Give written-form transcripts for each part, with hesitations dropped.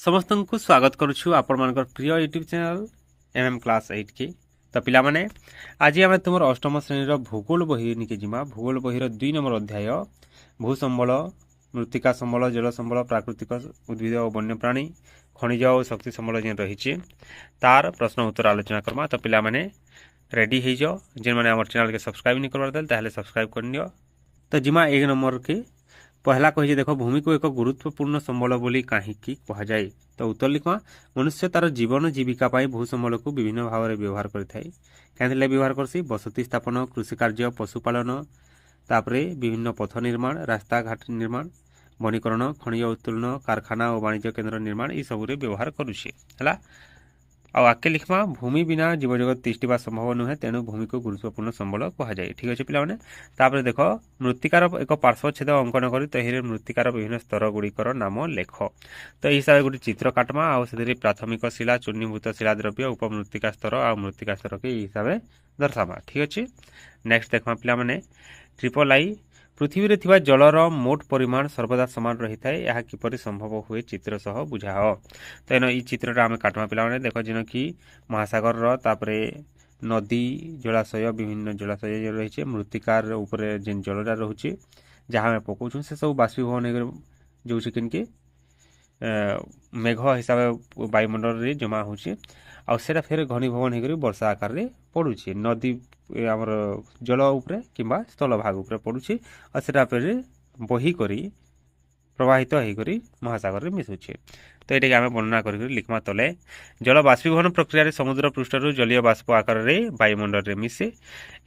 समस्त को स्वागत करुछु आपण प्रिय यूट्यूब चैनल एमएम क्लास 8 की। तो पिला माने आज आम तुम अष्टम श्रेणी भूगोल बही निके जिमा। भूगोल बहीर 2 नंबर अध्याय भूसंबल, मृत्तिका संबल, जल संबल, प्राकृतिक उद्भिद और वन्यप्राणी, खनिज और शक्ति संबल जेन रही तार प्रश्न उत्तर आलोचना करमा। तो पिला माने रेडी हो जाओ। जेन मैंने आम चैनल के सब्सक्राइब नहीं करवार ताहले सब्सक्राइब कर नियो। तो जिमा 1 नंबर के पहला कही देखो भूमि को एक गुरुत्वपूर्ण संबल बोली कहीं कहुए। तो उत्तर लिखा मनुष्य तार जीवन जीविका भू संबल को विभिन्न भाव में व्यवहार करें। क्या व्यवहार करसी बसति स्थापन, कृषि कार्य, पशुपालन, तापर विभिन्न पथ निर्माण, रास्ता घाट निर्माण, वनीकरण, खनिज उत्तोलन, कारखाना और वाणिज्य केन्द्र निर्माण ये सबुरे व्यवहार करुचे है। आगे लिखमा भूमि बिना जीवजगत तिष्ठा संभव नुहे, तेणु भूमि को गुरुत्वपूर्ण संबल कहुए। ठीक अच्छे पिलाने। तापर देख मृत्तिकार एक पार्श्वच्छेद अंकन कर मृत्तिकार विभिन्न स्तर गुड़िकर नाम लेख। तो यह हिसाब से गोटे चित्र काटमा आदि प्राथमिक शिला, चूर्णीभूत शिला द्रव्य, उपमृत्तिका स्तर आ मृत्तिका स्तर के हिसाब से दर्शामा। ठीक अच्छे। नेक्स्ट देखा पिलाने ट्रिपल आई पृथ्वी रे थिबा जलर मोट परिमाण सर्वदा समान रही है, यह किपरि संभव हुए चित्र सह बुझाओ। तो इन ई चित्रटा आम काटमा पिला देख जेन कि महासागर तापरे नदी जलाशय विभिन्न जलाशय रही मृत्तिकार उपरे जेन जलटा रोचे जहाँ आम पकाऊँ से सब बाष्पीभवन जो कि मेघ हिसाब से वायुमंडल में जमा होचे आउटा फिर घनीभवन होकर वर्षा आकार में पड़ुचे नदी आमर जल उपरे किंबा स्थल भाग उपरे पड़ुचे और सेटा फिर बही करी प्रवाहित होकर महासागर में मिसुचे। तो ये आम वर्णना कर लिखमा तले जल बाष्पीभवन प्रक्रिया समुद्र पृष्ठर जलीय बाष्प आकार में वायुमंडल में मिसे।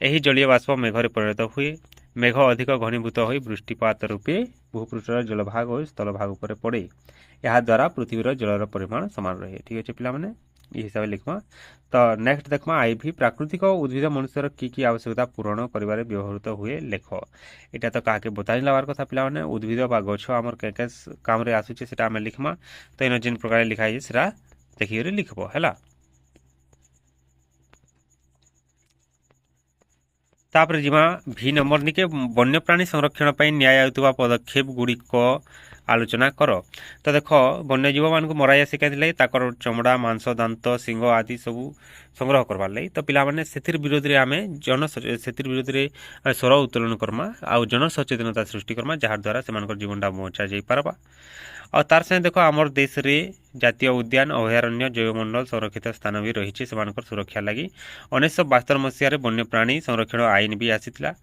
यही जलीय बाष्प मेघरे परिणत हुए। मेघ अधिक घनीभूत हो वृष्टिपात रूपे भूपृष्ठर जलभाग और स्थल भाग उपर पड़े। यहाँ द्वारा पृथ्वीर जलर परिमाण सामान रहे। ठीक अच्छे पिलाने ये हिसाब से लिखमा। तो नेक्स्ट देखमा आईभी प्राकृतिक उद्भिद मनुष्यर की आवश्यकता पूरण कर व्यवहृत हुए लेख। यहाँ तो क्या बताई लबार कथा पिलाने उद्भिद बा गछ आमर क्या काम आसूचे से आम लिखमा। तो इन जिन प्रकार लिखाई से देखिए लिखब है। तापर जिमा भी नंबर निके वन्यप्राणी संरक्षण पर निया पदक्षेप गुड़िक आलोचना कर। तो देख वन्यजीव मान मराइया शिखाई चमड़ा, मांस, दांत, सिंह आदि सब संग्रह करवार लगी। तो पिला माने सेतिर विरोध में आम सेतिर विरोध में स्वर उत्तोलन करमा आउ जन सचेतनता सृष्टि करमा जहाँ द्वारा से जीवनटा बचा जा पारबा। और तार संगे देख आमर देश रे जातीय उद्यान, अभयारण्य, जैवमंडल संरक्षित स्थान भी रही सुरक्षा लगी 1972 मसीह वन्यप्राणी संरक्षण आईन भी आसीथिला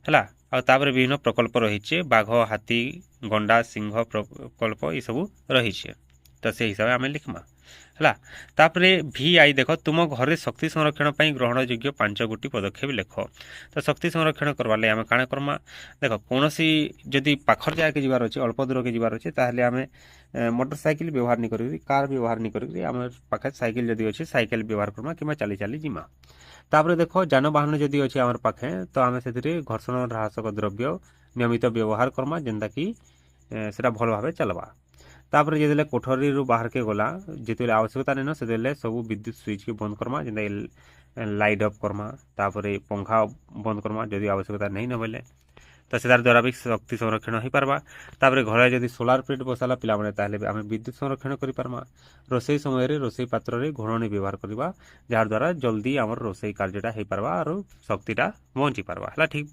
है। तापर विभिन्न प्रकल्प रही बाघ, हाथी, गंडा, सिंह प्रकल्प ये सब रही। तो से हिसाब से आम लिखमा है। तापर भी आई देख तुम घर शक्ति संरक्षण पर ग्रहण योग्य 5 गोटी पदक्षेप लेख। तो शक्ति संरक्षण करवार आम काण करमा देख कौन सी जदि पाखर जगह जीवार अच्छे अल्प दूर के जीवार अच्छे ताहले आम मोटरसाइकिल व्यवहार नहीं करी, कार व्यवहार नहीं करी आम पाखे साइकिल जदि अच्छे साइकिल व्यवहार करमा कि चली चली जिमा। तापर देख जानवाहन जदि अच्छे आम पाखे तो आम से घर्षण ह्रासक द्रव्य नियमित व्यवहार करमा जेनता कि सेटा भल भाव चलवा। तापर जो कोठरी बाहर के गला जिते आवश्यकता नहीं से सब विद्युत स्विच के बंद करमा जेनता लाइट ऑफ करमा। तापर पंखा बंद करमा जदि आवश्यकता नहीं न बोले तो से द्वारा भी शक्ति संरक्षण हो पारबा। तापर घर जदि सोलार प्लेट बसाला पिला माने आम विद्युत संरक्षण कर पारमा। रोसई समय रोसई पात्र रे घोड़णी व्यवहार करवा जार द्वारा जल्दी आम रोसई कार्यटा हो पारबा और शक्तिटा बंची पारबा है। ठीक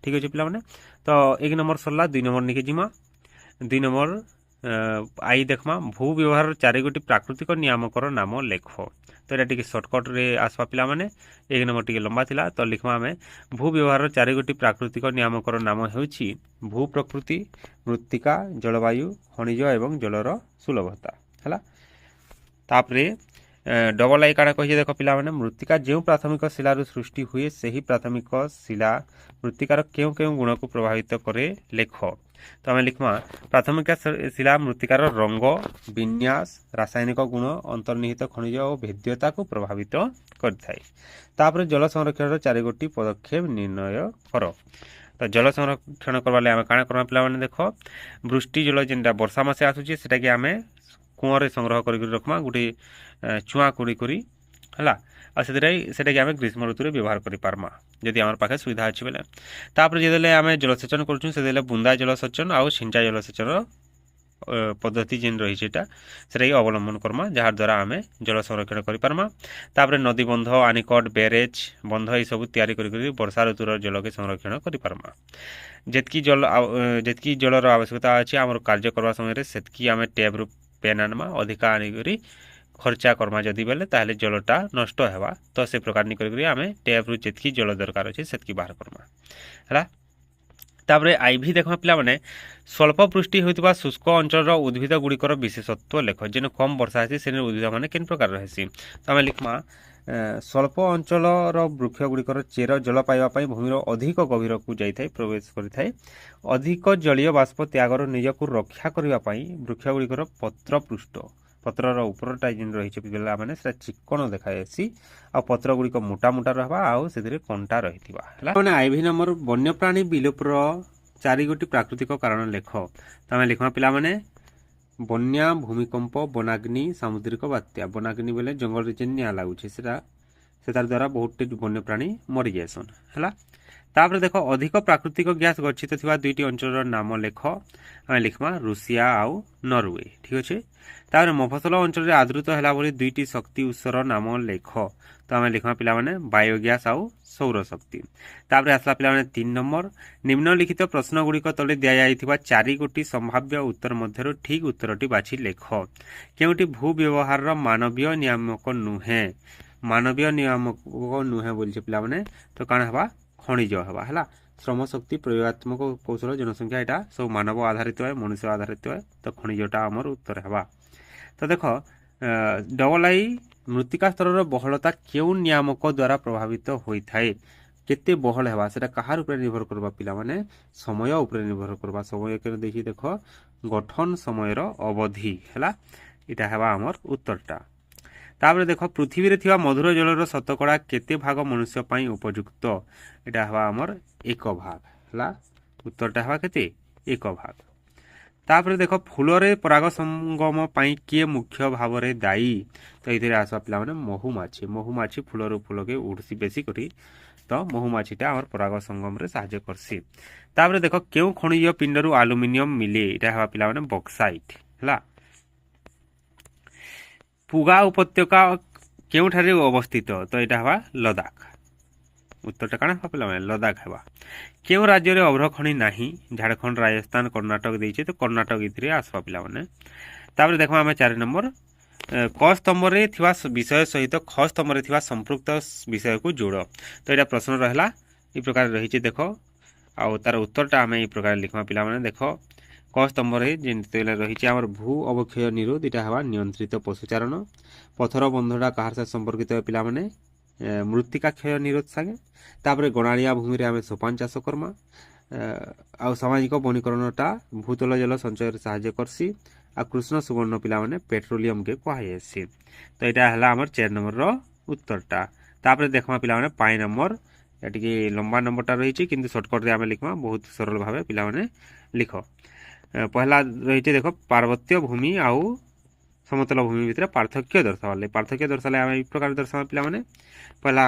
ठीक अच्छे पिला माने। तो 1 नंबर सरला 2 नंबर निके जिमा। 2 नंबर आई देखमा भू व्यवहार 4 गोटी प्राकृतिक नियामकर नाम लेख। तो यहाँ टी सर्टकट रे आसवा पिला माने 1 नंबर टी लंबा थिला। तो लिखमा आम भू व्यवहार 4 गोटी प्राकृतिक नियामकर नाम होउछि भू प्रकृति, मृत्तिका, जलवायु, खनिज एवं जलर सुलभता है। तापरे डबल आई काण कही देख पिला माने मृत्तिका जो प्राथमिक शिलार सृष्टि हुए से ही प्राथमिक शिला मृत्तिकार क्यों क्यों गुण को प्रभावित करे लेख। तो आम लिखमा प्राथमिक शिला मृत्तिकार रंग, विन्यास, रासायनिक गुण, अंतर्निहित खनिज और भेद्यता को प्रभावित कर। जल संरक्षण 4 गोटी पदक्षेप निर्णय कर। तो जल संरक्षण करवाले आम काण करमा पिला माने देख वृष्टि जल जेनटा वर्षा मासे आसुचे सेटा कि आम कूअरे संग्रह कर रखमा गोटे चुआ कुड़ी करी है से आम ग्रीष्म ऋतु में व्यवहार कर पारमा जदि आम पाखे सुविधा अच्छे बेले। तापर जो आम जलसेचन करूँ से बुंदा जलसेचन आउ सिंचाई जलसेचन पद्धति जेन रही सेटा सेटा अवलंबन करमा जहाँ द्वारा आम जल संरक्षण करें। तापर नदी बंध आनिकट बेरेज बंध ये सब तैयारी करी वर्षा ऋतुर जल के संरक्षण करें। जितकी जलर आवश्यकता अच्छी आम कार्य करवा समय से आम टैप रु पेन आनमा अधिका आनिक खर्चा करमा जदि बेले ताहले जलटा नष्ट हेबा तो से प्रकार नि करी आम टैप रु जितकी जल दरकार अच्छे से बाहर करमा है। तापरे आईभी देखमा पिला माने स्वल्प पृष्टि होइतबा शुष्क अंचल उद्भिद गुड़िकर विशेषत्व लेख जेन कम वर्षा है से उद्भिद माने केन प्रकार रहसी तो आम लिखमा स्वल्प अंचल वृक्ष गुड़िकर चेर जल पाइबा भूमिर अधिक गभीर को जाइए प्रवेश करिथाए। अधिक जलीय बाष्प त्यागर निजक रक्षा करने वृक्ष गुड़िकर पत्र पृष्ठ पत्रर उपरटा जेन रही पिला मैंने चिक्कण देखासी आ पत्र गुड़िक मोटा मोटा रहा आउ से कंटा रही है। आईवी नंबर वन्यप्राणी विलोपर 4 गोटी प्राकृतिक कारण लेख तो आम लिखमा पिला माने बन्या भूमिकंप वनाग्नि सामुद्रिक बात्या वनाग्नि बोले जंगल जेन निआ लगुचे से द्वारा बहुत वन्यप्राणी मरी जासन है। तापर देख अधिक प्राकृतिक गैस गच्छित थिबा 2टी अंचल नाम लेख आम लिखमा रूसिया आउ नॉर्वे ठीक अच्छे। तापर मफसल अंचल आदृत है बोली 2टी शक्ति उत्सर नाम लेख तो आम लिखमा पिला माने बायोगैस आउ सौर शक्ति। तापर आसला पिला माने 3 नंबर निम्नलिखित प्रश्न गुड़िक तले दिया जाइथिबा 4 गोटी संभाव्य उत्तर मध्यरु ठीक उत्तरटी बाछि लेख केउटी भू व्यवहार मानवीय नियामक नुहे मानवीय नियामक नुहे बोलछे पिला माने तो काना हबा खनिज हवा है। श्रम शक्ति प्रयोगात्मक कौशल जनसंख्या यहाँ सब मानव आधारित है मनुष्य आधारित है तो खनिजटा आमर उत्तर है। तो देख डबल आई मृत्तिका स्तर बहलता क्यों नियामक द्वारा प्रभावित होता है केते बहल है से कहार ऊपर निर्भर करबा पिला माने समय ऊपर निर्भर करबा समय के देखी देख गठन समयर अवधि है इटा है आमर उत्तरटा। तापर देख पृथ्वी रे मधुर जलर शतकड़ा केते भाग मनुष्य पाई उपयुक्त इटा हवा आमर 1 भाग है उत्तरटा हवा केते 1 भाग। तापर देख फूल रे पराग संगम पाई किए मुख्य भाव रे दायी तो ये आसवा पिला माने महुमाछी फूल रू फूल के उड़सी बेसी करी तो महुमाछीटा आमर पराग संगम रे साहाय्य करसी। तापर देख क्यों खनिज पिंडरू एल्युमिनियम मिले इटा हवा पिला माने बक्साइट है। पुगा उपत्यका केउठारे अवस्थित तो यहाँ हवा लदाख उत्तरटा काना हवा पिला माने लदाख हवा। क्यों राज्य रे अभ्रखणी नाही झारखंड राजस्थान कर्णाटक देइछे तो कर्णाटक इथिरे आसवा पिला माने। तापर देखमा आमे 4 नंबर क स्तंभ रे थिबा विषय सहित ख स्तंभ रे थिबा संपृक्त विषय को जोड़ तो यहाँ प्रश्न रहला ई प्रकार रहिछे देखो आ तार उत्तरटा आमे ई प्रकार लिखमा पिला माने देखो क स्तंभ जेते रही आम भू अवक्षय निरोध यहाँ हवा नियंत्रित पशुचारण पथर बंधटा कहार साथ संपर्कित है पिला माने मृत्तिका क्षय निरोध सागे। तापर गणाड़िया भूमि रे आमे सोपान चाष करमा आ सामाजिक वनीकरणटा भूतल जल संचय साहाय्य करसी आ कृष्ण सुवर्ण पिला माने पेट्रोलियम के कहुसी तो यहाँ है आमर 4 नंबर उत्तरटा। तापर देखमा पिला माने 5 नंबर ये लंबा नंबरटा रही किंतु सर्टकट रे आमे लिखमा बहुत सरल भाव पिला माने लिख। पहला रही देख पार्वत्य भूमि आउ समतल भूमि भितर पार्थक्य दर्शाले आम एक प्रकार दर्शा पिला माने पहला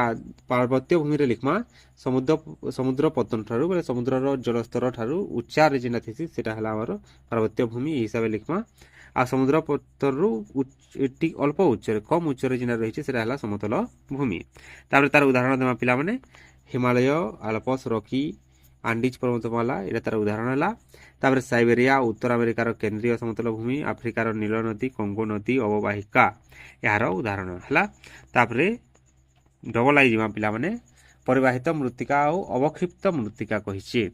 पार्वत्य भूमि रे लिखमा समुद्र पतन ठारू बोले समुद्र जलस्तर ठारू उच्चा रे जेना थिसी सेटा हला हमर पार्वत्य भूमि हिसाब लिखमा आ समुद्र पतन रु अल्प उच्च कम उच्च रे जेना रही सेटा हला समतल भूमि। तापर तार उदाहरण देमा पिला माने हिमालय आल्पस रॉकी आंडीज पर्वतमाला ये तार उदाहरण है। तापर साइबेरिया उत्तर अमेरिकार केंद्रीय समतल भूमि आफ्रिकार नील नदी कंगो नदी अववाहिका यार उदाहरण है। तापर डबल आई जीवा पिला माने परिवाहित मृत्तिका और अवक्षिप्त मृत्तिका कही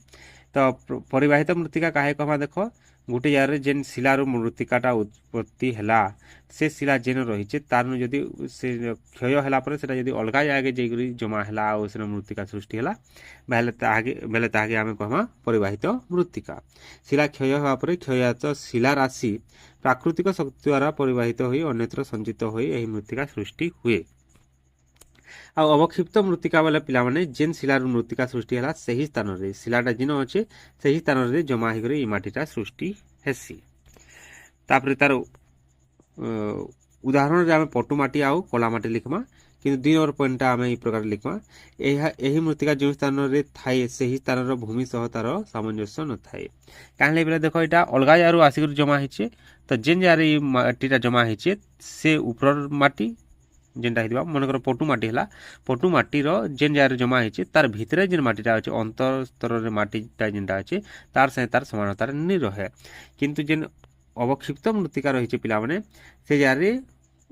तो परिवाहित मृत्तिका काहे कहमा देख गोटे जगह जेन शिलार मृत्तिकाटा उत्पत्ति है से शिला जेन रही तार जदि से क्षय है से अलग जगह जाइए जमा है से मृत्तिका सृष्टि है बेले ताके आम कहमा परिवाहित मृत्तिका। शिला क्षय होगापर क्षयात शिला राशि प्राकृतिक शक्ति द्वारा परिवाहित होई अन्यत्र संचित होई एही मृत्तिका सृष्टि हुए। आ अवक्षिप्त मृत्तिका वाले पिला माने जेन शिलार मृत्तिका सृष्टि है सही स्थान रे शिलाटा जिन अच्छे सही स्थान रे जमा हो माटीटा सृष्टि हेसी। तापर तार उदाहरण रे आम पटुमाटी आउ कलामाटी लिखमा କିନ୍ତୁ 2 ନମ୍ବର ପଏଣ୍ଟଟା ଆମେ ଏଇ ପ୍ରକାର ଲେଖବା ଏହି ମୃତ୍ତିକା ଯେଉଁ ସ୍ଥାନରେ ଥାଏ ସେହି ସ୍ଥାନର ଭୂମି ସହ ତାର ସାମଞ୍ଜସ୍ୟ ନଥାଏ। କାହିଁକି ବେଲେ ଦେଖ ଏଇଟା ଅଲଗା ଜାଗାରୁ ଆସିକରି ଜମା ହେଇଛେ ତ ଯେନ୍ ଜାଗାରେ ଏଇ ମାଟିଟା ଜମା ହେଇଛେ ସେ ଉପର ମାଟି ଯେନ୍ଟା ହେଇଥିବା ମନେକର ପଟୁ ମାଟି ହେଲା ପଟୁ ମାଟିର ଯେନ୍ ଜାଗାରେ ଜମା ହେଇଛେ ତାର ଭିତରେ ଯେନ୍ ମାଟିଟା ଅଛି ଅନ୍ତର ସ୍ତରରେ ମାଟିଟା ଯେନ୍ଟା ଅଛି ତାର ସାଙ୍ଗେ ତାର ସମାନତାରେ ନି ରହେ। କିନ୍ତୁ ଯେନ୍ ଅବକ୍ଷିପ୍ତ ମୃତ୍ତିକା ରହିଛି ପିଲାମାନେ ସେ ଜାଗାରେ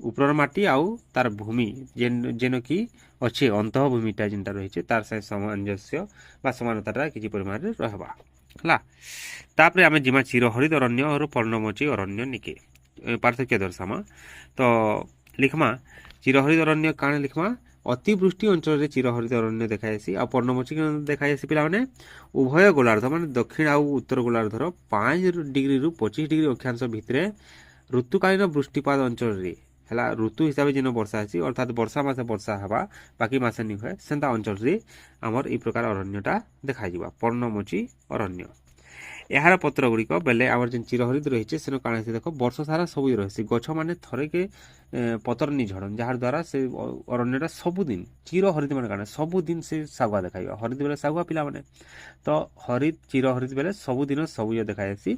ଉପର ମାଟି ଆଉ ତାର ଭୂମି ଯେନ କି ଅଛି ଅନ୍ତଃ ଭୂମିଟା ଯେନ୍ଟା ରହିଛି ତାର ସାଙ୍ଗେ ସାମଞ୍ଜସ୍ୟ ବା ସମାନତାଟା କିଛି ପରିମାଣରେ ରହିବା ହେଲା। ତାପରେ ଆମେ ଯିମା ଚିରହରିତ ଅରଣ୍ୟ ଆଉ ପର୍ଣ୍ଣମୋଚୀ ଅରଣ୍ୟ ନିକେ ପାର୍ଥକ୍ୟ ଦର୍ଶାମା। ତ লিখমা চিরহরিত অরণ্য কাଣା লিখমা অতিবৃষ্টি অঞ্চলের চিরহরিত অরণ্য দেখাযাইছি আর পর্ণমোচী দেখাযাইছি পিলাମାନେ উভয় গোলার্ধ মানে দক্ষিণ আর উত্তর গোলার্ধর 5 ডিগ্রি রু 25 ডিগ্রি অক্ষাংশ ভিতরে ঋতুকালীন বৃষ্টিপাত অঞ্চଳରେ ହେଲା ଋତୁ ହିସାବରେ ଯେନ ବର୍ଷା ହେସି ଅର୍ଥାତ୍ ବର୍ଷା ମାସେ ବର୍ଷା ହେବା ବାକି ମାସେ ନି ହୁଏ ସେନ୍ତା ଅଞ୍ଚଳରେ ଆମର ଏଇ ପ୍ରକାର ଅରଣ୍ୟଟା ଦେଖାଯିବା ପର୍ଣ୍ଣମୋଚୀ ଅରଣ୍ୟ। ଏହାର ପତ୍ର ଗୁଡ଼ିକ ବେଲେ ଆମର ଯେନ୍ ଚିରହରିତ ରହିଛି ସେନ କାଣା ହେସି ଦେଖ ବର୍ଷ ସାରା ସବୁଜ ରହିସି ଗଛ ମାନେ ଥରେକେ ପତର ନି ଝଡ଼ନ୍ ଯାହାର ଦ୍ୱାରା ସେ ଅରଣ୍ୟଟା ସବୁଦିନ ଚିରହରିତ ମାନେ କାଣା ସବୁଦିନ ସେ ଶାଗୁଆ ଦେଖାଯିବ ହରିତ ବେଲେ ଶାଗୁଆ ପିଲାମାନେ ତ ଚିରହରିତ ବେଲେ ସବୁଦିନ ସବୁଜ ଦେଖାଯାସି।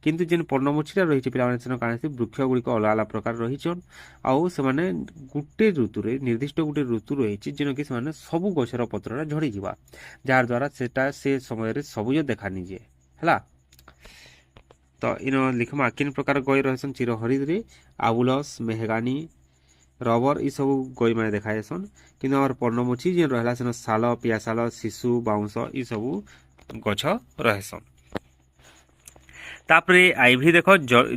କିନ୍ତୁ ଯେନ୍ ପର୍ଣ୍ଣମୋଚୀଟା ରହିଛି ପିଲାମାନେ ସେନ କାଣା ହେସି ବୃକ୍ଷ ଗୁଡ଼ିକ ଅଲଗା ଅଲଗା ପ୍ରକାର ରହିଛନ୍ ଆଉ ସେମାନେ ଗୋଟେ ଋତୁରେ ନିର୍ଦ୍ଦିଷ୍ଟ ଗୋଟେ ଋତୁ ରହିଛି ଯେନକି ସେମାନେ ସବୁ ଗଛର ପତ୍ରଟା ଝଡ଼ିଯିବା ଯାହାର ଦ୍ୱାରା ସେଟା ସେ ସମୟରେ ସବୁଜ ଦେଖା ନିଜେ ହେଲା। ତ ଇନ লিখମା କିନ୍ ପ୍ରକାର ଗଇ ରହିସନ୍ ଚିରହରିତରେ ଆବୁଲସ୍ ମେହଗାନି ରବର ଇ ସବୁ ଗଇ ମାନେ ଦେଖାଯାସନ୍। କିନ୍ତୁ ଆମର ପର୍ଣ୍ଣମୋଚୀ ଯେନ୍ ରହିଲା ସେନ ଶାଳ ପିଆଶାଳ ଶିଶୁ ବାଉଁଶ ଇ ସବୁ ଗଛ ରହେସନ୍। ତାପରେ ଆଇଭି ଦେଖ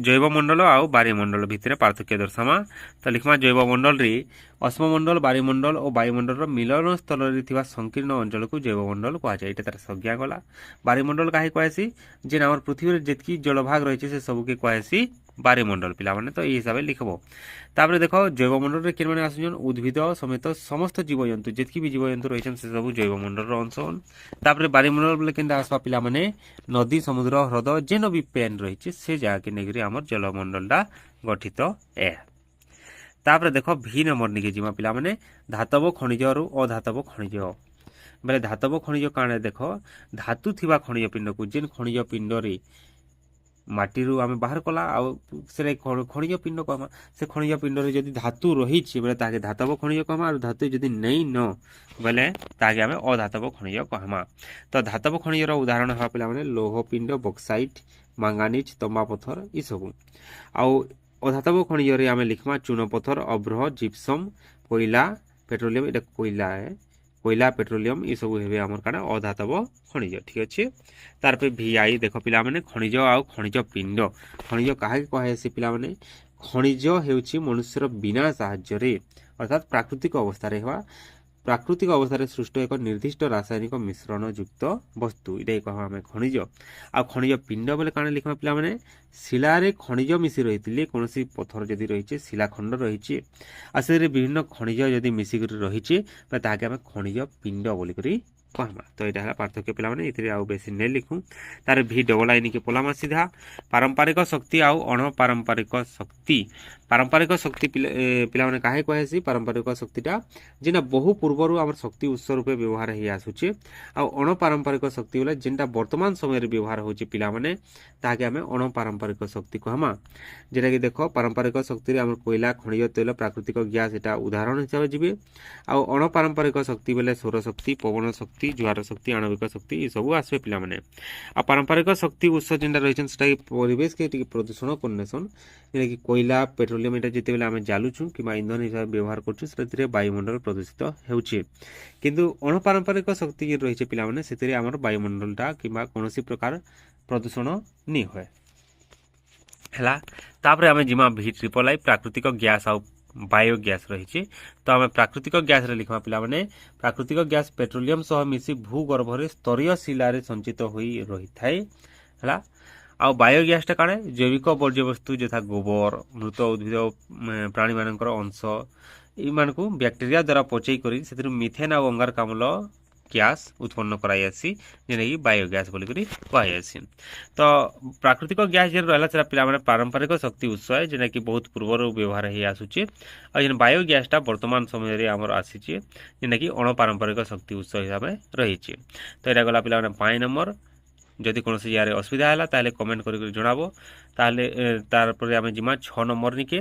ଜୈବମଣ୍ଡଳ ଆଉ ବାୟୁମଣ୍ଡଳ ଭିତରେ ପାର୍ଥକ୍ୟ ଦର୍ଶାମା। ତ লিখମା ଜୈବମଣ୍ଡଳରେ ଅଶ୍ମମଣ୍ଡଳ ବାୟୁମଣ୍ଡଳ ଓ ବାୟୁମଣ୍ଡଳର ମିଳନ ସ୍ଥଳରେ ଥିବା ସଂକୀର୍ଣ୍ଣ ଅଞ୍ଚଳକୁ ଜୈବମଣ୍ଡଳ କୁହାଯାଏ। ଏଇଟା ତାର ସଂଜ୍ଞା ଗଲା। ବାୟୁମଣ୍ଡଳ କାହିଁ କୁହାଯାଏସି ଯେନ୍ ଆମର ପୃଥିବୀରେ ଯେତିକି ଜଳଭାଗ ରହିଛି ସେ ସବୁକେ କୁହାଯାଏସି ବାୟୁମଣ୍ଡଳ ପିଲାମାନେ ତ ଏଇ ହିସାବରେ লিখବ। ତାପରେ ଦେଖ ଜୈବମଣ୍ଡଳରେ କେନ୍ ମାନେ ଆସୁଛନ୍ ଉଦ୍ଭିଦ ସಮೇତ ସମସ୍ତ ଜୀବଜନ୍ତୁ ଯେତିକି ବି ଜୀବଜନ୍ତୁ ରହିଛନ୍ ସେ ସବୁ ଜୈବମଣ୍ଡଳର ଅଂଶ ହନ୍। ତାପରେ ବାୟୁମଣ୍ଡଳ ବୋଲେ କେନ୍ତା ଆସବା ପିଲାମାନେ ନଦୀ ସମୁଦ୍ର ହ୍ରଦ ଯେନ ବି ପେନ୍ ରହିଛି ସେ ଜାଗାକେ ନେଇକରି ଆମର ଜଳମଣ୍ଡଳଟା ଗଠିତ ଏ। ତାପରେ ଦେଖ ଭି ନମ୍ବର ନିକେ ଯିମା ପିଲାମାନେ ଧାତବ ଖଣିଜରୁ ଅଧାତବ ଖଣିଜ ବେଲେ ଧାତବ ଖଣିଜ କାଣା ଦେଖ ଧାତୁ ଥିବା ଖଣିଜ ପିଣ୍ଡକୁ ଯେନ୍ ଖଣିଜ ପିଣ୍ଡରେ ମାଟିରୁ ଆମେ ବାହାର କଲା ଆଉ ସେଟା ଖଣିଜ ପିଣ୍ଡ କହମା ସେ ଖଣିଜ ପିଣ୍ଡରେ ଯଦି ଧାତୁ ରହିଛି ବେଲେ ତାହାକେ ଧାତବ ଖଣିଜ କହମା ଆଉ ଧାତୁ ଯଦି ନେଇ ନ ବେଲେ ତାହାକେ ଆମେ ଅଧାତବ ଖଣିଜ କହମା। ତ ଧାତବ ଖଣିଜର ଉଦାହରଣ ହେବା ପିଲାମାନେ ଲୌହ ପିଣ୍ଡ ବକ୍ସାଇଟ୍ ମାଙ୍ଗାନିଜ ତମ୍ବା ପଥର ଏସବୁ। ଆଉ ଅଧାତବ ଖଣିଜରେ ଆମେ লিখମା ଚୂନ ପଥର ଅଭ୍ରହ ଜିପ୍ସମ୍ କୋଇଲା ପେଟ୍ରୋଲିୟମ ଏଇଟା କୋଇଲା ପେଟ୍ରୋଲିୟମ ଏସବୁ ହେବେ ଆମର କାଣା ଅଧାତବ ଖଣିଜ ଠିକ୍ ଅଛି। ତାରପରେ ଭିଆଇ ଦେଖ ପିଲାମାନେ ଖଣିଜ ଆଉ ଖଣିଜ ପିଣ୍ଡ ଖଣିଜ କାହାକେ କୁହାଯାଏସି ପିଲାମାନେ ଖଣିଜ ହେଉଛି ମନୁଷ୍ୟର ବିନା ସାହାଯ୍ୟରେ ଅର୍ଥାତ୍ ପ୍ରାକୃତିକ ଅବସ୍ଥାରେ ହେବା ପ୍ରାକୃତିକ ଅବସ୍ଥାରେ ସୃଷ୍ଟ ଏକ ନିର୍ଦ୍ଦିଷ୍ଟ ରାସାୟନିକ ମିଶ୍ରଣ ଯୁକ୍ତ ବସ୍ତୁ ଏଇଟା କହବା ଆମେ ଖଣିଜ। ଆଉ ଖଣିଜ ପିଣ୍ଡ ବୋଲେ କାଣା লিখମା ପିଲାମାନେ ଶିଳାରେ ଖଣିଜ ମିଶି ରହିଥିଲେ କୌଣସି ପଥର ଯଦି ରହିଛି ଶିଳାଖଣ୍ଡ ରହିଛି ଆଉ ସେଥିରେ ବିଭିନ୍ନ ଖଣିଜ ଯଦି ମିଶିକରି ରହିଛି ତାହାକେ ଆମେ ଖଣିଜ ପିଣ୍ଡ ବୋଲିକରି କହମା। ତ ଏଇଟା ହେଲା ପାର୍ଥକ୍ୟ ପିଲାମାନେ ଏଥିରେ ଆଉ ବେଶୀ ନେଇ লিখୁ। ତାର ଭି ଡବଲ ଆଇନିକେ ପଲାମା ସିଧା ପାରମ୍ପରିକ ଶକ୍ତି ଆଉ ଅଣପାରମ୍ପରିକ ଶକ୍ତି। ପାରମ୍ପରିକ ଶକ୍ତି ପିଲାମାନେ କାहे କୁହାଯାଏସି ପାରମ୍ପରିକ ଶକ୍ତିଟା ଯେନ୍ଟା ବହୁ ପୂର୍ବରୁ ଆମର ଶକ୍ତି ଉତ୍ସ ରୂପେ ବ୍ୟବହାର ହେଇ ଆସୁଛେ ଆଉ ଅଣପାରମ୍ପରିକ ଶକ୍ତି ବୋଲେ ଯେନ୍ଟା ବର୍ତ୍ତମାନ ସମୟରେ ବ୍ୟବହାର ହେଉଛି ପିଲାମାନେ ତାହାକେ ଆମେ ଅଣପାରମ୍ପରିକ ଶକ୍ତି କହମା। ଯେଟାକି ଦେଖ ପାରମ୍ପରିକ ଶକ୍ତିରେ ଆମର କୋଇଲା ଖଣିଜ ତୈଳ ପ୍ରାକୃତିକ ଗ୍ୟାସ୍ ଏଟା ଉଦାହରଣ ହିସାବରେ ଯିବେ। ଆଉ ଅଣପାରମ୍ପରିକ ଶକ୍ତି ବୋଲେ ସୌରଶକ୍ତି ପବନ ଶକ୍ତି ଜୁଆର ଶକ୍ତି ଆଣବିକ ଶକ୍ତି ଏସବୁ ଆସିବେ ପିଲାମାନେ। ଆଉ ପାରମ୍ପରିକ ଶକ୍ତି ଉତ୍ସ ଯେନ୍ଟା ରହିଛନ୍ ସେଟା ପରିବେଶକେ ଟିକେ ପ୍ରଦୂଷଣ କରିନେସନ୍ ଯେଟାକି କୋଇଲା ପେଟ୍ରୋଲିୟମ ଏଟା ଯେତେବେଳେ ଆମେ ଜାଲୁଛୁ କିମ୍ବା ଇନ୍ଧନ ହିସାବରେ ବ୍ୟବହାର କରୁଛୁ ସେଥିରେ ବାୟୁମଣ୍ଡଳ ପ୍ରଦୂଷିତ ହେଉଛି। କିନ୍ତୁ ଅଣପାରମ୍ପରିକ ଶକ୍ତି ଯେ ରହିଛି ପିଲାମାନେ ସେଥିରେ ଆମର ବାୟୁମଣ୍ଡଳଟା କିମ୍ବା କୌଣସି ପ୍ରକାର ପ୍ରଦୂଷଣ ନି ହୁଏ ହେଲା। ତାପରେ ଆମେ ଯିମା ଭି ଟ୍ରିପଲ ଆଇ ପ୍ରାକୃତିକ ଗ୍ୟାସ୍ ଆଉ ବାୟୋଗ୍ୟାସ୍ ରହିଛି। ତ ଆମେ ପ୍ରାକୃତିକ ଗ୍ୟାସ୍ରେ লিখମା ପିଲାମାନେ ପ୍ରାକୃତିକ ଗ୍ୟାସ୍ ପେଟ୍ରୋଲିୟମ ସହ ମିଶି ଭୂଗର୍ଭରେ ସ୍ତରୀୟ ଶିଳାରେ ସଞ୍ଚିତ ହୋଇ ରହିଥାଏ ହେଲା। ଆଉ ବାୟୋଗ୍ୟାସ୍ଟା କାଣା ଜୈବିକ ବର୍ଜ୍ୟବସ୍ତୁ ଯଥା ଗୋବର ମୃତ ଉଦ୍ଭିଦ ପ୍ରାଣୀମାନଙ୍କର ଅଂଶ ଏଇମାନଙ୍କୁ ବ୍ୟାକ୍ଟେରିଆ ଦ୍ୱାରା ପଚେଇ କରି ସେଥିରୁ ମିଥେନ୍ ଆଉ ଅଙ୍ଗାରକାମ୍ଳ ଗ୍ୟାସ୍ ଉତ୍ପନ୍ନ କରାଯାଏସି ଯେନ୍ଟାକି ବାୟୋଗ୍ୟାସ୍ ବୋଲିକରି କୁହାଯାଏସି। ତ ପ୍ରାକୃତିକ ଗ୍ୟାସ୍ ଯେନ୍ ରହିଲା ସେଟା ପିଲାମାନେ ପାରମ୍ପରିକ ଶକ୍ତି ଉତ୍ସ ଏ ଯେନ୍ଟାକି ବହୁତ ପୂର୍ବରୁ ବ୍ୟବହାର ହେଇ ଆସୁଛେ। ଆଉ ଯେନ୍ ବାୟୋଗ୍ୟାସ୍ଟା ବର୍ତ୍ତମାନ ସମୟରେ ଆମର ଆସିଛେ ଯେନ୍ଟାକି ଅଣପାରମ୍ପରିକ ଶକ୍ତି ଉତ୍ସ ହିସାବରେ ରହିଛି। ତ ଏଇଟା ଗଲା ପିଲାମାନେ 5 ନମ୍ବର। ଯଦି କୌଣସି ଜାଗାରେ ଅସୁବିଧା ହେଲା ତାହେଲେ କମେଣ୍ଟ କରିକି ଜଣାବ। ତାହେଲେ ତାପରେ ଆମେ ଯିମା 6 ନମ୍ବର ନିକେ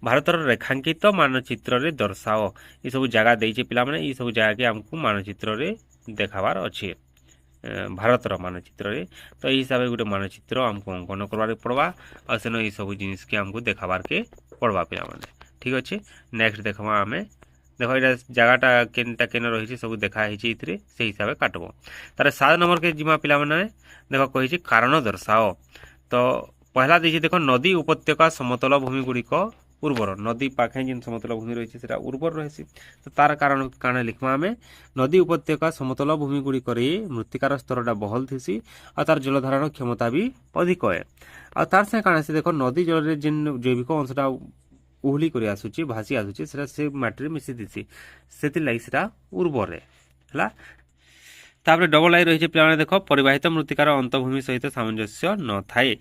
ଭାରତର ରେଖାଙ୍କିତ ମାନଚିତ୍ରରେ ଦର୍ଶାଅ। ଏସବୁ ଜାଗା ଦେଇଛେ ପିଲାମାନେ, ଏସବୁ ଜାଗାକେ ଆମକୁ ମାନଚିତ୍ରରେ ଦେଖାବାର ଅଛି ଭାରତର ମାନଚିତ୍ରରେ। ତ ଏଇ ହିସାବରେ ଗୋଟେ ମାନଚିତ୍ର ଆମକୁ ଅଙ୍କନ କରବାକେ ପଡ଼ବା ଆଉ ସେନ ଏସବୁ ଜିନିଷକେ ଆମକୁ ଦେଖାବାରକେ ପଡ଼ବା ପିଲାମାନେ। ଠିକ୍ ଅଛି, ନେକ୍ସଟ ଦେଖବା ଆମେ। ଦେଖ ଏଇଟା ଜାଗାଟା କେନ୍ଟା କେନ ରହିଛି ସବୁ ଦେଖା ହେଇଛି ଏଥିରେ, ସେଇ ହିସାବରେ କାଟବ। ତାର 7 ନମ୍ବରକେ ଯିମା ପିଲାମାନେ। ଦେଖ କହିଛି କାରଣ ଦର୍ଶାଅ। ତ ପହଲା ଦେଇଛି ଦେଖ ନଦୀ ଉପତ୍ୟକା ସମତଳ ଭୂମି ଗୁଡ଼ିକ ଉର୍ବର। ନଦୀ ପାଖେ ଯେନ୍ ସମତଳ ଭୂମି ରହିଛି ସେଟା ଉର୍ବର ରହିଛି। ତ ତାର କାରଣ କାଣା লিখবা ଆମେ? ନଦୀ ଉପତ୍ୟକା ସମତଳ ଭୂମି ଗୁଡ଼ିକରେ ମୃତ୍ତିକାର ସ୍ତରଟା ବହଲ ଥିସି ଆଉ ତାର ଜଳଧାରଣ କ୍ଷମତା ବି ଅଧିକ ଏ। ଆଉ ତାର ସାଙ୍ଗେ କାଣା ଅଛି ଦେଖ ନଦୀ ଜଳରେ ଯେନ୍ ଜୈବିକ ଅଂଶଟା ଉହୁଲି କରି ଆସୁଛି ଭାସି ଆସୁଛି ସେଟା ସେ ମାଟିରେ ମିଶି ଦିସି, ସେଥିର୍ଲାଗି ସେଟା ଉର୍ବର ହେଲା। ତାପରେ ଡବଲ ଆଇ ରହିଛି ପିଲାମାନେ ଦେଖ ପରିବାହିତ ମୃତ୍ତିକାର ଅନ୍ତଃଭୂମି ସହିତ ସାମଞ୍ଜସ୍ୟ ନଥାଏ।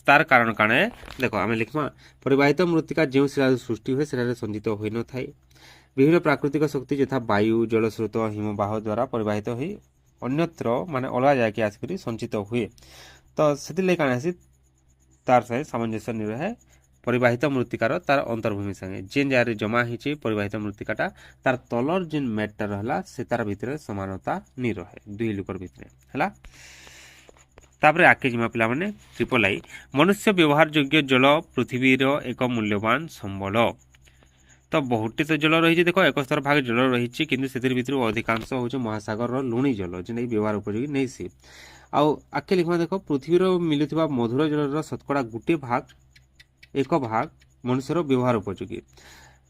ତାର କାରଣ କାଣା ଦେଖ ଆମେ লিখবা ପରିବାହିତ ମୃତ୍ତିକା ଯେଉଁ ଶିଳାରୁ ସୃଷ୍ଟି ହୁଏ ସେଠାରେ ସଞ୍ଚିତ ହୋଇନଥାଏ। ବିଭିନ୍ନ ପ୍ରାକୃତିକ ଶକ୍ତି ଯଥା ବାୟୁ ଜଳସ୍ରୋତ ହିମବାହ ଦ୍ୱାରା ପରିବାହିତ ହୋଇ ଅନ୍ୟତ୍ର ମାନେ ଅଲଗା ଜାଗାକେ ଆସିକରି ସଞ୍ଚିତ ହୁଏ। ତ ସେଥିର୍ଲାଗି କାଣା ହେସି ତାର ସାଙ୍ଗେ ସାମଞ୍ଜସ୍ୟ ନି ରହେ ପରିବାହିତ ମୃତ୍ତିକାର ତାର ଅନ୍ତର୍ଭୂମି ସାଙ୍ଗେ। ଯେନ୍ ଜାଗାରେ ଜମା ହେଇଛି ପରିବାହିତ ମୃତ୍ତିକାଟା ତାର ତଲର ଯେନ୍ ମ୍ୟାଟଟା ରହିଲା ସେ ତାର ଭିତରେ ସମାନତା ନି ରହେ ଦୁଇ ଲୁକର ଭିତରେ ହେଲା। ତାପରେ ଆଗକେ ଯିମା ପିଲାମାନେ ଟ୍ରିପଲ ଆଇ ମନୁଷ୍ୟ ବ୍ୟବହାର ଯୋଗ୍ୟ ଜଳ ପୃଥିବୀର ଏକ ମୂଲ୍ୟବାନ ସମ୍ବଳ। ତ ବହୁଟି ତ ଜଳ ରହିଛି ଦେଖ 71 ଭାଗ ଜଳ ରହିଛି, କିନ୍ତୁ ସେଥିର ଭିତରୁ ଅଧିକାଂଶ ହେଉଛି ମହାସାଗରର ଲୁଣି ଜଳ ଯେନ୍ଟାକି ବ୍ୟବହାର ଉପଯୋଗୀ ନେଇସି। ଆଉ ଆଗକେ লিখবা ଦେଖ ପୃଥିବୀର ମିଳୁଥିବା ମଧୁର ଜଳର ଶତକଡ଼ା 1 ଭାଗ ମନୁଷ୍ୟର ବ୍ୟବହାର ଉପଯୋଗୀ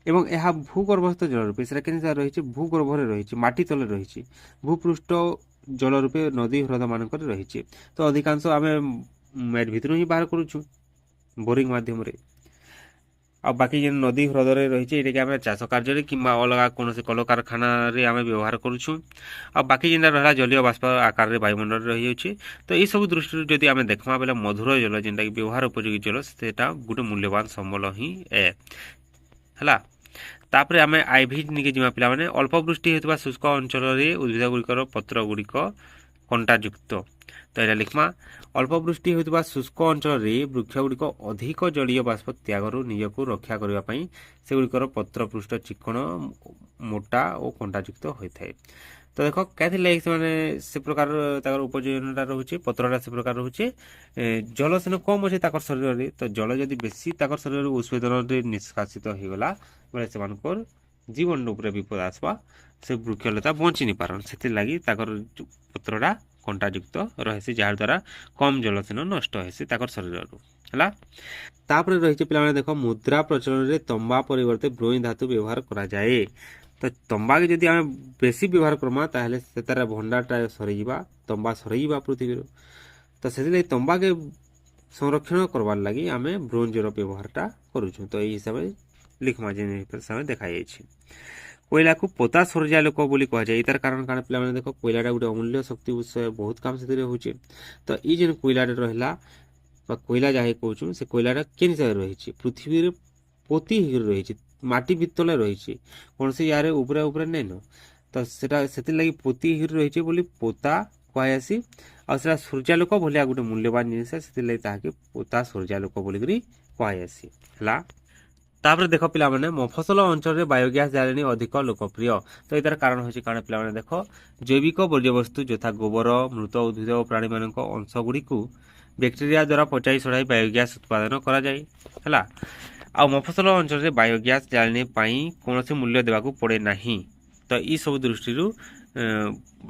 ଏବଂ ଏହା ଭୂଗର୍ଭସ୍ଥ ଜଳ ରୂପେ ସେଟା କେମିତି ରହିଛି ଭୂଗର୍ଭରେ ରହିଛି, ମାଟି ତଳେ ରହିଛି, ଭୂପୃଷ୍ଠ ଜଳ ରୂପେ ନଦୀ ହ୍ରଦ ମାନଙ୍କରେ ରହିଛି। ତ ଅଧିକାଂଶ ଆମେ ମ୍ୟାଟ ଭିତରୁ ହିଁ ବାହାର କରୁଛୁ ବୋରିଂ ମାଧ୍ୟମରେ। ଆଉ ବାକି ଯେନ୍ ନଦୀ ହ୍ରଦରେ ରହିଛି ଏଟାକି ଆମେ ଚାଷ କାର୍ଯ୍ୟରେ କିମ୍ବା ଅଲଗା କୌଣସି କଳକାରଖାନାରେ ଆମେ ବ୍ୟବହାର କରୁଛୁ। ଆଉ ବାକି ଯେନ୍ଟା ରହିଲା ଜଳୀୟ ବାଷ୍ପ ଆକାରରେ ବାୟୁମଣ୍ଡଳରେ ରହିଯାଉଛି। ତ ଏଇସବୁ ଦୃଷ୍ଟିରୁ ଯଦି ଆମେ ଦେଖମା ବେଲେ ମଧୁର ଜଳ ଯେନ୍ଟାକି ବ୍ୟବହାର ଉପଯୋଗୀ ଜଳ ସେଟା ଗୋଟେ ମୂଲ୍ୟବାନ ସମ୍ବଳ ହିଁ ହେଲା। ତାପରେ ଆମେ ଆଇଭି ନିକେ ଯିମା ପିଲାମାନେ ଅଳ୍ପ ବୃଷ୍ଟି ହେଉଥିବା ଶୁଷ୍କ ଅଞ୍ଚଳରେ ଉଦ୍ଭିଦ ଗୁଡ଼ିକର ପତ୍ର ଗୁଡ଼ିକ କଣ୍ଟାଯୁକ୍ତ। ତ ଏଇଟା লিখମା ଅଳ୍ପ ବୃଷ୍ଟି ହେଉଥିବା ଶୁଷ୍କ ଅଞ୍ଚଳରେ ବୃକ୍ଷ ଗୁଡ଼ିକ ଅଧିକ ଜଳୀୟ ବାଷ୍ପ ତ୍ୟାଗରୁ ନିଜକୁ ରକ୍ଷା କରିବା ପାଇଁ ସେଗୁଡ଼ିକର ପତ୍ର ପୃଷ୍ଠ ଚିକ୍କଣ ମୋଟା ଓ କଣ୍ଟାଯୁକ୍ତ ହୋଇଥାଏ। ତ ଦେଖ କେଥିର୍ଲାଗି ସେମାନେ ସେ ପ୍ରକାର ତାଙ୍କର ଉପଯୋଜନଟା ରହୁଛି ପତ୍ରଟା ସେ ପ୍ରକାର ରହୁଛି ଜଳ ସେନ କମ୍ ଅଛି ତାଙ୍କର ଶରୀରରେ। ତ ଜଳ ଯଦି ବେଶୀ ତାଙ୍କର ଶରୀରରୁ ଉତ୍ସେଦନରେ ନିଷ୍କାସିତ ହେଇଗଲା ବେଲେ ସେମାନଙ୍କର ଜୀବନ ଉପରେ ବିପଦ ଆସବା, ସେ ବୃକ୍ଷଲତା ବଞ୍ଚି ନି ପାରନ୍। ସେଥିର୍ଲାଗି ତାଙ୍କର ପତ୍ରଟା କଣ୍ଟାଯୁକ୍ତ ରହିସି ଯାହାଦ୍ୱାରା କମ୍ ଜଳ ସେନ ନଷ୍ଟ ହେସି ତାଙ୍କର ଶରୀରରୁ ହେଲା। ତାପରେ ରହିଛି ପିଲାମାନେ ଦେଖ ମୁଦ୍ରା ପ୍ରଚଳନରେ ତମ୍ବା ପରିବର୍ତ୍ତେ ବ୍ରୋଞ୍ଜ ଧାତୁ ବ୍ୟବହାର କରାଯାଏ। ତ ତମ୍ବାକେ ଯଦି ଆମେ ବେଶୀ ବ୍ୟବହାର କର୍ମା ତାହେଲେ ସେତାର ଭଣ୍ଡାରଟା ସରିଯିବା, ତମ୍ବା ସରିଯିବା ପୃଥିବୀରୁ। ତ ସେଥିଲାଗି ତମ୍ବାକେ ସଂରକ୍ଷଣ କରବାର୍ ଲାଗି ଆମେ ବ୍ରୋଞ୍ଜର ବ୍ୟବହାରଟା କରୁଛୁ। ତ ଏଇ ହିସାବରେ লিখমା ଯେନ୍ ହିସାବରେ ଦେଖାଯାଇଛି। କୋଇଲାକୁ ପୋତା ସୂର୍ଯ୍ୟାଲୋକ ବୋଲି କୁହାଯାଏ। ଏଇତାର କାରଣ କାରଣ ପିଲାମାନେ ଦେଖ କୋଇଲାଟା ଗୋଟେ ଅମୂଲ୍ୟ ଶକ୍ତି ଉତ୍ସ, ବହୁତ କାମ ସେଥିରେ ହଉଛି। ତ ଏଇ ଯେନ୍ କୋଇଲାଟା ରହିଲା ବା କୋଇଲା ଯାହା କହୁଛୁ ସେ କୋଇଲାଟା କେନ୍ ହିସାବରେ ରହିଛି ପୃଥିବୀରେ ପୋତି ହେଇକି ରହିଛି, ମାଟି ଭିତଲେ ରହିଛି, କୌଣସି ଜାଗାରେ ଉପରେ ଉପରେ ନାଇଁ ନ। ତ ସେଟା ସେଥିର୍ଲାଗି ପୋତି ହେଇକି ରହିଛି ବୋଲି ପୋତା କୁହାଯାଏସି। ଆଉ ସେଟା ସୂର୍ଯ୍ୟାଲୋକ ଭଳିଆ ଗୋଟେ ମୂଲ୍ୟବାନ ଜିନିଷ, ସେଥିର୍ଲାଗି ତାହାକେ ପୋତା ସୂର୍ଯ୍ୟାଲୋକ ବୋଲିକରି କୁହାଯାଏସି ହେଲା। ତାପରେ ଦେଖ ପିଲାମାନେ ମଫସଲ ଅଞ୍ଚଳରେ ବାୟୋଗ୍ୟାସ୍ ଜାଳେଣୀ ଅଧିକ ଲୋକପ୍ରିୟ। ତ ଏଇଟାର କାରଣ ହେଉଛି କାରଣ ପିଲାମାନେ ଦେଖ ଜୈବିକ ବର୍ଜ୍ୟବସ୍ତୁ ଯଥା ଗୋବର ମୃତ ଉଦ୍ଭିଦ ଓ ପ୍ରାଣୀମାନଙ୍କ ଅଂଶ ଗୁଡ଼ିକୁ ବ୍ୟାକ୍ଟେରିଆ ଦ୍ୱାରା ପଚାଇ ସଢ଼ାଇ ବାୟୋଗ୍ୟାସ୍ ଉତ୍ପାଦନ କରାଯାଏ ହେଲା। ଆଉ ମଫସଲ ଅଞ୍ଚଳରେ ବାୟୋଗ୍ୟାସ୍ ଜାଳେଣୀ ପାଇଁ କୌଣସି ମୂଲ୍ୟ ଦେବାକୁ ପଡ଼େ ନାହିଁ। ତ ଏଇସବୁ ଦୃଷ୍ଟିରୁ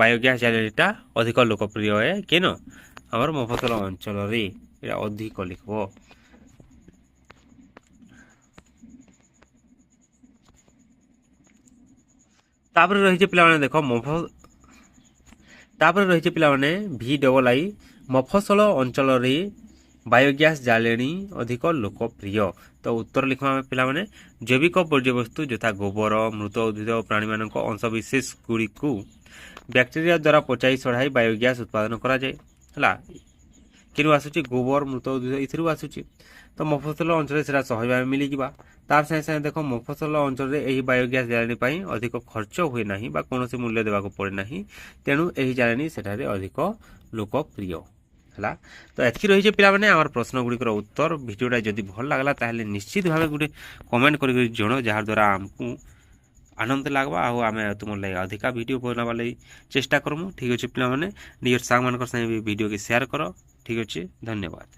ବାୟୋଗ୍ୟାସ୍ ଜାଳେଣୀଟା ଅଧିକ ଲୋକପ୍ରିୟ କେନ ଆମର ମଫସଲ ଅଞ୍ଚଳରେ ଏଇଟା ଅଧିକ ଲିଖବ। ତାପରେ ରହିଛି ପିଲାମାନେ ଦେଖ ତାପରେ ରହିଛି ପିଲାମାନେ VII ମଫସଲ ଅଞ୍ଚଳରେ ବାୟୋଗ୍ୟାସ୍ ଜାଳେଣୀ ଅଧିକ ଲୋକପ୍ରିୟ। ତ ଉତ୍ତର ଲିଖବା ଆମେ ପିଲାମାନେ ଜୈବିକ ବର୍ଜ୍ୟବସ୍ତୁ ଯଥା ଗୋବର ମୃତ ଉଦ୍ଭିଦ ଓ ପ୍ରାଣୀମାନଙ୍କ ଅଂଶବିଶେଷ ଗୁଡ଼ିକୁ ବ୍ୟାକ୍ଟେରିଆ ଦ୍ୱାରା ପଚାଇ ସଢ଼ାଇ ବାୟୋଗ୍ୟାସ୍ ଉତ୍ପାଦନ କରାଯାଏ ହେଲା। କେନୁ ଆସୁଛି ଗୋବର ମୃତ ଉଦ୍ଭିଦ ଏଥିରୁ ଆସୁଛି। ତ ମଫସଲ ଅଞ୍ଚଳରେ ସେଟା ସହଜ ଭାବେ ମିଳିଯିବା। ତାର ସାଙ୍ଗେ ସାଙ୍ଗେ ଦେଖ ମଫସଲ ଅଞ୍ଚଳରେ ଏହି ବାୟୋଗ୍ୟାସ୍ ଜାଳେଣୀ ପାଇଁ ଅଧିକ ଖର୍ଚ୍ଚ ହୁଏ ନାହିଁ ବା କୌଣସି ମୂଲ୍ୟ ଦେବାକୁ ପଡ଼େ ନାହିଁ। ତେଣୁ ଏହି ଜାଳେଣୀ ସେଠାରେ ଅଧିକ ଲୋକପ୍ରିୟ ହେଲା। ତ ଏତିକି ରହିଛି ପିଲାମାନେ ଆମର ପ୍ରଶ୍ନଗୁଡ଼ିକର ଉତ୍ତର। ଭିଡ଼ିଓଟା ଯଦି ଭଲ ଲାଗଲା ତାହେଲେ ନିଶ୍ଚିତ ଭାବେ ଗୋଟେ କମେଣ୍ଟ କରିକି ଜଣ, ଯାହାଦ୍ୱାରା ଆମକୁ ଆନନ୍ଦ ଲାଗ୍ବା ଆଉ ଆମେ ତୁମର ଲାଗି ଅଧିକା ଭିଡ଼ିଓ ବନାବା ଲାଗି ଚେଷ୍ଟା କରମୁ। ଠିକ୍ ଅଛି ପିଲାମାନେ, ନିଜର ସାଙ୍ଗମାନଙ୍କର ସାଙ୍ଗେ ବି ଭିଡ଼ିଓକେ ସେୟାର କର। ଠିକ୍ ଅଛି, ଧନ୍ୟବାଦ।